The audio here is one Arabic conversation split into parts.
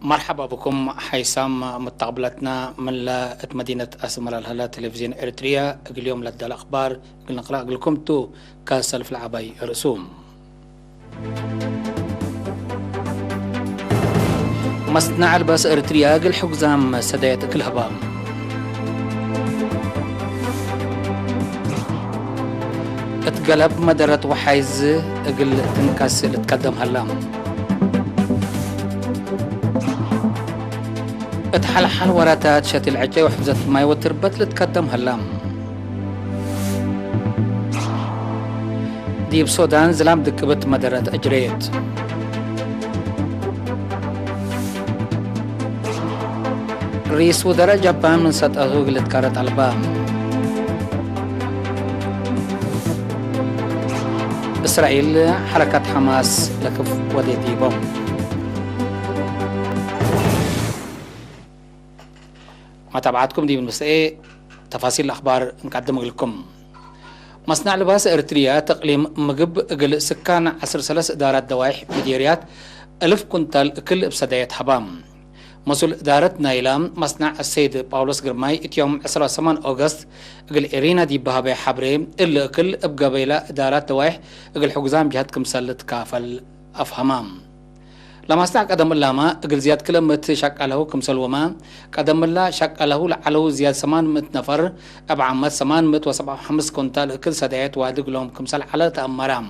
مرحبا بكم حيسام متقبلتنا من مدينة أسمر الهلا تلفزيون إريتريا. اليوم لدى الأخبار قلنا نقرأ لكم تو كاسل في العباي رسوم. مصنع الباس إريتريا قل حقزام سدايت كل هبام. اتقلب مدرت وحيز قل تنكاس تقدم هلام. اتحلحل وراتات شات العجي وحفظت ماي وتربت لتقدم هلام. ديب سودان زلام دكبت مدرت أجريت. رئيس وزراء جابان من سات أغوغ لتكارت ألبام. إسرائيل حركة حماس لكف وديتي بوم. متابعتكم دي من مساء تفاصيل الأخبار نقدم لكم. مصنع لباس إريتريا تقليم مقب قل سكان 13 إدارات دوايح مديريات 1000 كنتال كل بسداية حبام. مسؤول إدارة نايلام مصنع السيد باولوس قرماي اتيوم 28 أغسطس قل إرينا دي بهابي حبري إلا كل بقبيلة إدارات دوايح قل حقزام جهد كمسلت كافل أفهمام. لما استع قدم الله ما قل زياد كلمة شك له كمسل وما قدم الله شك له لعلو زياد 800 نفر أبع عمد 875 كنتال كل سدايات وادق لهم كمسل على تأمرام.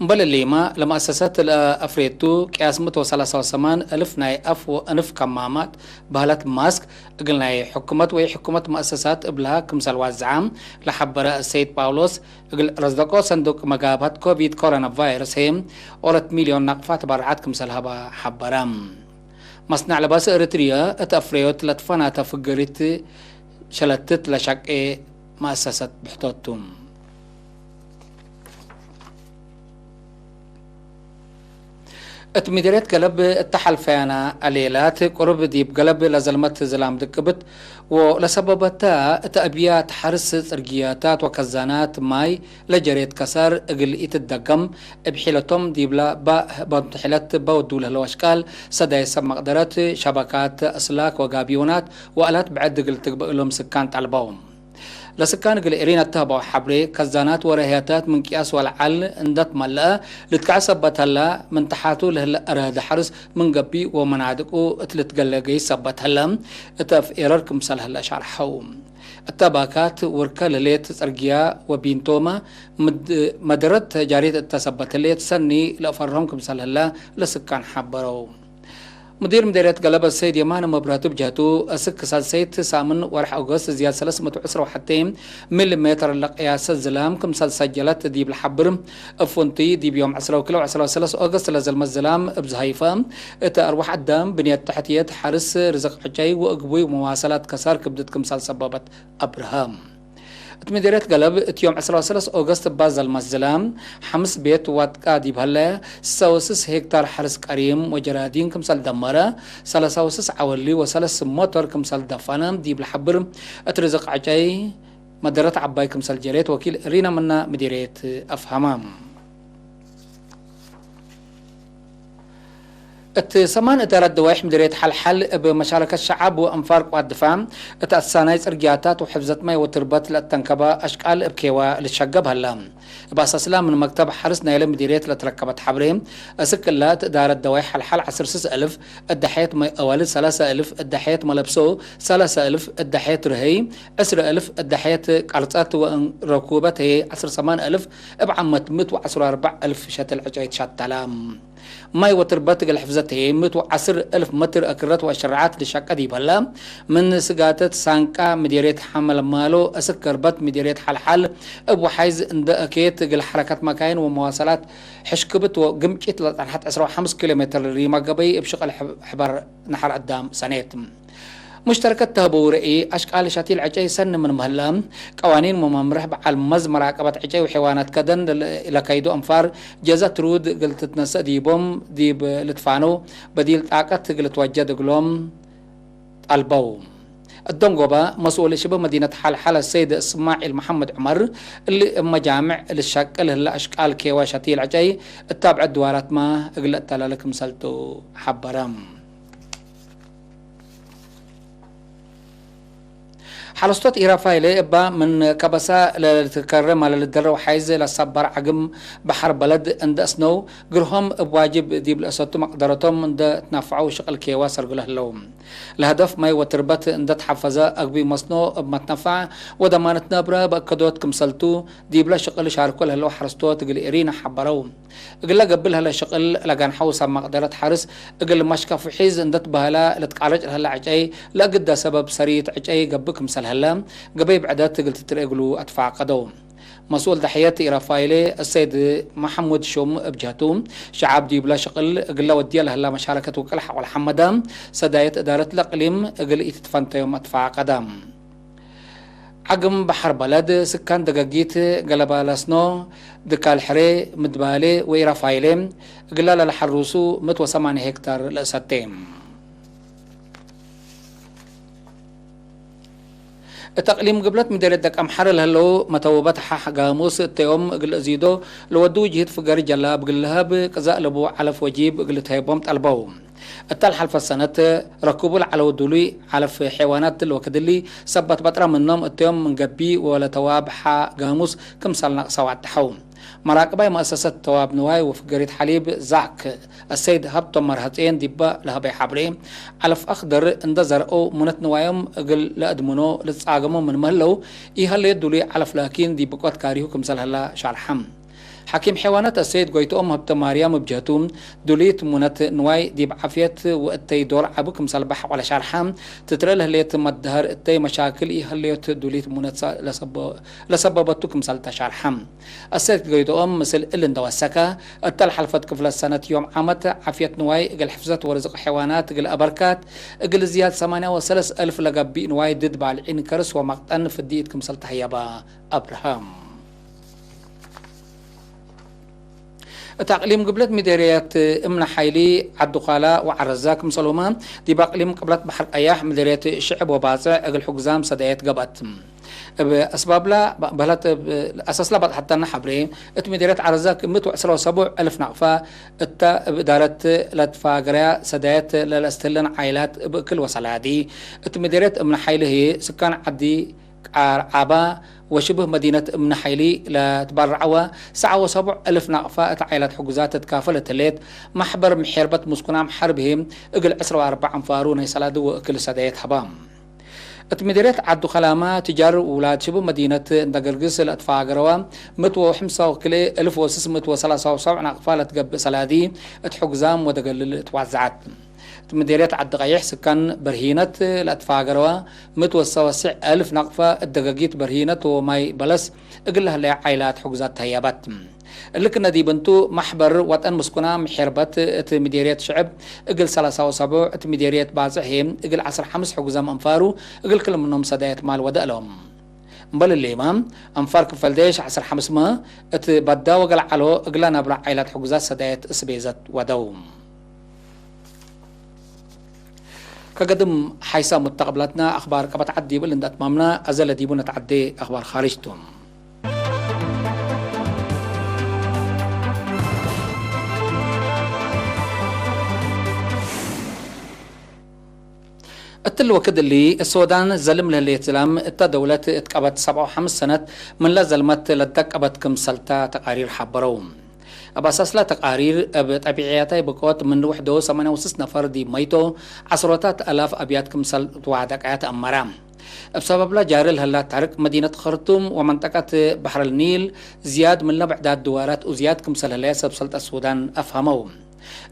بل الليما لما أسست الأفريتو كياس 138 ألف ناي أف وأنف كمامات بهلات ماسك قلنا حكومة وهي حكومة مؤسسات قبلها كمسال وزعام لحبر السيد باولوس قل رزدقو صندوق مقابات كوفيد كورونا فيروس هم 3 مليون نقفات برعات كمسال هبا حبرام. مصنع لباس إريتريا اتأفريوت لتفانا تفقريت شلتت لشك مؤسسات بحطوتهم. اتمديريت قلب التحل فينا الليلات قرب ديب قلب لزلمت زلام دكبت ولسببتا تأبيات حرس ترقياتات وكزانات ماي لجريت كسر اقل يتدقم بحيلتهم ديبلا بمتحلت بودول هالواشكال سدا يسمى مقدرات شبكات اسلاك وقابيونات وآلات بعد قل تقبق لهم سكان تعلبهم. لسكان قل إرينا تهبوا حبري كزانات ورهياتات من كياس والعل اندت ملأ لتكعسبت هلا من تحاتو لهلا أراد حرس من قبي ومنعدقو اتلتقلقي سبت هلا اتف إيراركم سال هلا شرحوم. التباكات وركا لليت ترقيا وبينتوما مدرت جاريت التسبت الليت سني لأفرهمكم سال هلا لسكان حبرو. مديرية قلب السيد يمان مبراتب جهتو أسك سيد سامن ورح أغسطس زياد 310 مليمتر لقياس الزلام كم سجلت ديب الحبر أفونتي ديب يوم 10 كيلو 13 أغسطس لزلم الزلام بزهيفة إتا أروح الدام بنية تحتيات حرس رزق حجاي وأقبوي ومواصلات كسار كبدت كمسال سبابت أبراهام. مديرية قلب يوم 13 أغسطس بازل مزلام 5 بيت واتقا ديب هلا 6 هكتار حرس كريم وجرادين كمسال دمرة 3 عولي و3 موتور كمسال دفانم ديب الحبر اترزق عجاي مدرت عباي كمسال جريت وكيل رينا منا مديرية أفهمام. سمان إدارة دوايح مديرية حل بمشاركة الشعب وأنفار قوات الدفاع تأسانيز إرجاعات وحفظت ماي وتربط للتنكبة أشكال بكيوا للشقب هلام. بأساس لا من مكتب حرس نايل مديرية لتركبت حبرين أسكلات إدارة دوايح حل 10,000 الدحيت أوالد 3,000 الدحيت ملبسو 3,000 الدحيت رهي 10,000 الدحيت قرطات وركوبات هي 18,000 بعمت 114,000 شتل عجايت شتلام. ماي وتربط الحفظت هي 110,000 متر أكرت وشرعات لشقة دي بلا من سقاتت سانكا مديرية حمل مالو أسكربت مديرية حل أبو حيز عند أكيد الحركات مكاين ومواصلات حشكبت وقمشت لحد 15 كيلومتر ريما قبي بشغل حبر نحر قدام سنة. مشتركة تهبورئي أشكال شاتيل عجاي سن من مهلام قوانين ممرح على المزمرة مراقبة عجاي وحيوانات كدن لكيدو أنفار جازة ترود قلت تنسى ديبوم ديب لتفانو بديل طاقة قلت وجد قلوم البو الدنقوبة مسؤول شبه مدينة حلحلة السيد إسماعيل محمد عمر اللي مجامع للشكل هلا أشكال كيواشتي العجي التابع الدوارات ما قلت لك مسلتو حبرام حلستوت إيرافايلي إبا من كبسا لتكرم على الدر وحيز لصبر عقم بحر بلد عند أسنو قرهم بواجب ديب الأسطو مقدرتهم عند تنفعوا شغل كيواسر قله اللوم الهدف ما يوتربت عند تحفظة أقبي مصنو بما تنفع ودمانة نبرة بأكدوت كمسلتو ديب لا شغل شاركو لهلو حرستوت قل إيرينا حبرو قل قبلها لشغل لقان حوصا مقدرة حرس قل مشكا في حيز عند تبهلا لتقارج لهلا عجاي لا قد سبب سريت عجاي قبك مسل هلا قبيب عدات قلت تريقلو أدفع قدوم مسؤول تحياتي رافايلي السيد محمود شوم بجهتوم شعب ديب لا شغل قل وديا لهلا مشاركة وكلح والحمدام سداية إدارة الأقليم قل إتفنتيوم أدفع قدام عقم بحر بلد سكان دقاقيت قلبا لسنو دكال حري مدبالي وإرافايلي قل للحروسو 108 هكتار لأساتيم التقليم قبلت مديرتك أمحر لهلو متوبت قاموس التيوم قل زيدو لودو جهد فقر جلاب قلها بقزاء لبو علف وجيب قلت هيبوم تقلبو التالحة السنة ركوبوا على ودولي على في حيوانات الوكدلي سبت بطرة منهم التيوم من قبي ولا تواب قاموس كم سالنا سوات تحوم مراقبة مؤسسة تواب نواي وفقريت حليب زعك السيد هبطو مرهتين ديبا لها بي حبري علف أخضر اندزر أو منت نوايم قل لأدمنو لتساقمو من مهلو إيهالي دولي علف لاكين دي بقوات كاريهو كمسال هلا شارحم حكيم حيوانات السيد قويتو هبطو مريم بجهتوم دوليت منت نواي دي بعافيت وقتي دور عبوك مسال بح ولا شارحم تترله ليت مدهر اتي مشاكل إيهاليت دوليت منت لسببتو كمسال تشارحم السيد قويتو مثل اللي اندوسكا التل حلفت كفل السنة يوم عامت عافيت نواي قل حفظت ورزق حيوانات قل أبركات قل زياد 38,000 لقبي نواي ضد بالعين كرس ومقتن في الديت كمسال تحيبا أبراهام تقليم قبلت مديريات امنا حيلي عدقالا وعرزاك مسلمان دي بقليم قبلت بحر اياح مديريات الشعب وباصع اقل حقزام سدايات قبت بأسباب لا بلت أساس لا حتى نحبري مديريات عرزاك 117,000 نقفة إدارة لتفاقريا سدايات للاستلن عائلات بكل وصلادي مديريات امنا حيلي هي سكان عدي عابا وشبه مدينة من حيلي لتبرعوا 7,000 نقفة عائلات حجوزات تكافلت الليت محبر محربة مسكنام حربهم اقل 14 انفارون يسلادو وكل سدايات حبام اتمديريت عدو خلامة تجار ولاد شبه مدينة دقرقس الاتفاقروا 165,673 نقفة لتقب سلادي اتحجزام ودقل توزعت مديرية عدقايح سكان برهينة الاتفاقروا 109,000 نقفة الدقاقيت برهينة وماي بلس اقلها لها عائلات حجزات هيابات اللي كنا دي بنتو محبر وطن مسكنا محربة مديرية شعب اقل 73 مديرية بازحهم اقل 15 حجزام انفارو اقل كل منهم سدايات مال ودأ لهم بل الإمام أنفار كفلديش 15 ما اتبدا وقل علو اقل نبرع عائلات حجزات سدايات اسبيزت ودوم كقدم حيسا متقبلاتنا أخبار كبت عدي بلند أتمامنا أزل ديبونا تعدي أخبار خارجتهم التلو كد اللي السودان زلم للإسلام التدولة اتقبت 57 سنة من لا زلمت لتقبت كم سلطة تقارير حبروم أباساس لا تقارير بطبيعياتي بقوت من وحده 86 نفر دي ميتو عشرات آلاف أبيات كمسل توعدك آيات أمرام بسبب لا جارل هلا ترك مدينة خرطوم ومنطقة بحر النيل زياد من بعدات دوارات وزياد كمسل هلا سبسلت السودان أفهموه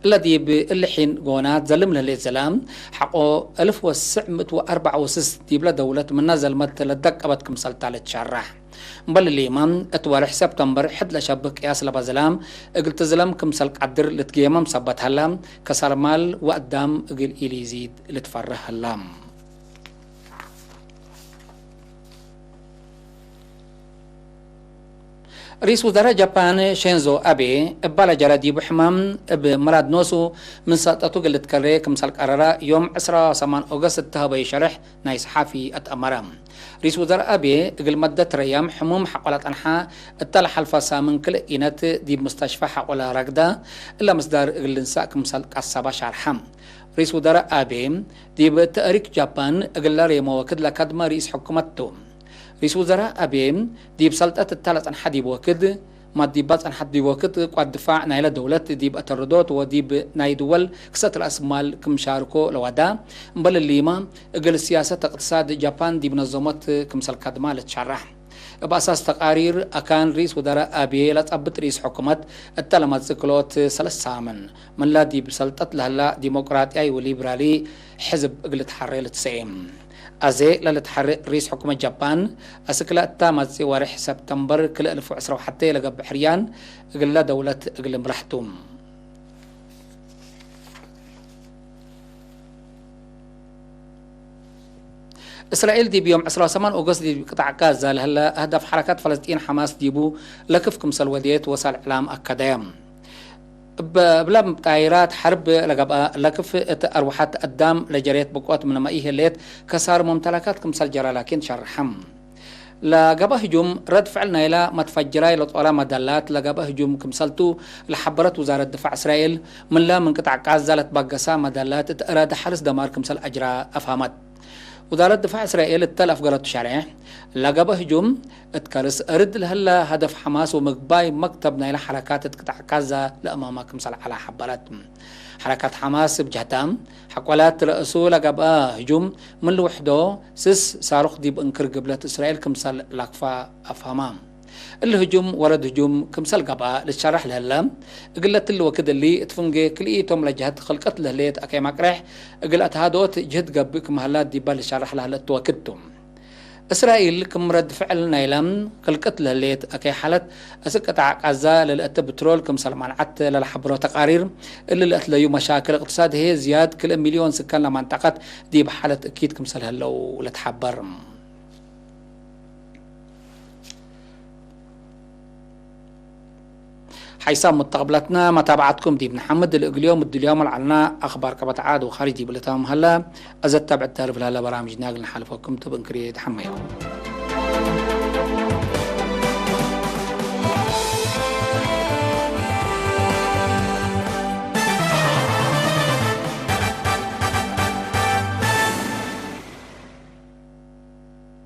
الذي بالحين قونات زلم للإسلام حقو 1964 دي بلا دولة من نزل متلدك أبد كمسل تالت شرح بل الإمام اتوارح سبتمبر حد لشبك ياس لبازلام اقل تزلم كمسل قدر لتقيمم سبت هلام كسر مال وقدام اقل إليزيد لتفرح هلام رئيس وزراء جابان شينزو أبي بالا جرادي بحمام بمراد نوسو من سقطته قلت كري كمسال قرارا يوم 10 أغسطس تهبي شرح ناي صحافي أتأمرام. رئيس وزراء أبي قل مدة ريام حموم حقولات أنحاء التالح الفاسا من كل إينات دي مستشفى حقولا راكدا إلا مصدر قل نساء كمسال قصابة شارحام. رئيس وزراء أبي دي بتأريك جابان قل ريمو وكد لكادما رئيس حكومته. رئيس وزراء أبيم دي بسلطة الثالث عن حد يبوكد ما ديبات عن حد يبوكد قد دفاع نايلة دولة ديب التردد وديب ناي دول كسة الأسمال كم شاركو لودا بل الليما قل السياسة اقتصاد جابان دي بنظمت كمسال كادما لتشرح بأساس تقارير أكان رئيس وزراء أبي لا تثبت رئيس حكومة التلمات زكلوت 3 من لا دي بسلطة لهلا ديمقراطي وليبرالي حزب قلت حرية تسعيم أزي للتحرق رئيس حكومة جابان أسكلا التامت وارح سبتمبر كل 1010 حتى لقب حريان قل دولة قل مرحتوم. إسرائيل دي بيوم 18 أغسطس دي بقطع غزة هلا هدف حركات فلسطين حماس ديبو لكفكم سلوديت وسائل إعلام أكاديم. بلا طائرات حرب لقبا لكف أروحات قدام لجريت بقوات من ما إيه الليت كسار ممتلكات كمسال جرى لكن شرحم لقبا هجوم رد فعلنا إلى متفجراي لطولا مدلات لقبا هجوم كمسالتو لحبرت وزارة دفاع إسرائيل من لا من قطع غزة لتبقسا مدلات إراد حرس دمار كمسال أجرى أفهمت. وزارة دفاع إسرائيل التلف قرأت شارع لقبا هجوم اتكرس أرد لهلا هدف حماس ومقباي مكتبنا إلى حركات قطع غزة لأمامك مثل على حبرات حركات حماس بجهتام حقولات رأسو لقبا هجوم من لوحده سس صاروخ ديب انكر قبلة إسرائيل كمثال لاكفا أفهمام الهجوم ورد هجوم كمثال قبا للشرح لهلا قلت الوكد اللي اتفنجي كليتهم لجهت خلقت لهليت أكي مقرح قلت هادوت جهد قبك مهلات ديبا للشرح لهلا توكدتم. إسرائيل كم رد فعل نايلم خلقت لهليت أكي حالت أسكت عزا للأت بترول كم سلمان عت للحبرو تقارير اللي لأتليو مشاكل اقتصاد هي زياد كل 1,000,000 سكان لمنطقة دي بحالة أكيد كم سلهلو لتحبر. حيسام متقبلتنا متابعتكم دي بن حمد اليوم اليوم العلنا أخبار كبت عاد وخارجي بلتهم هلا أزت تبع التعرف لهلا برامج ناقل نحالفكم تبنكري تحميكم.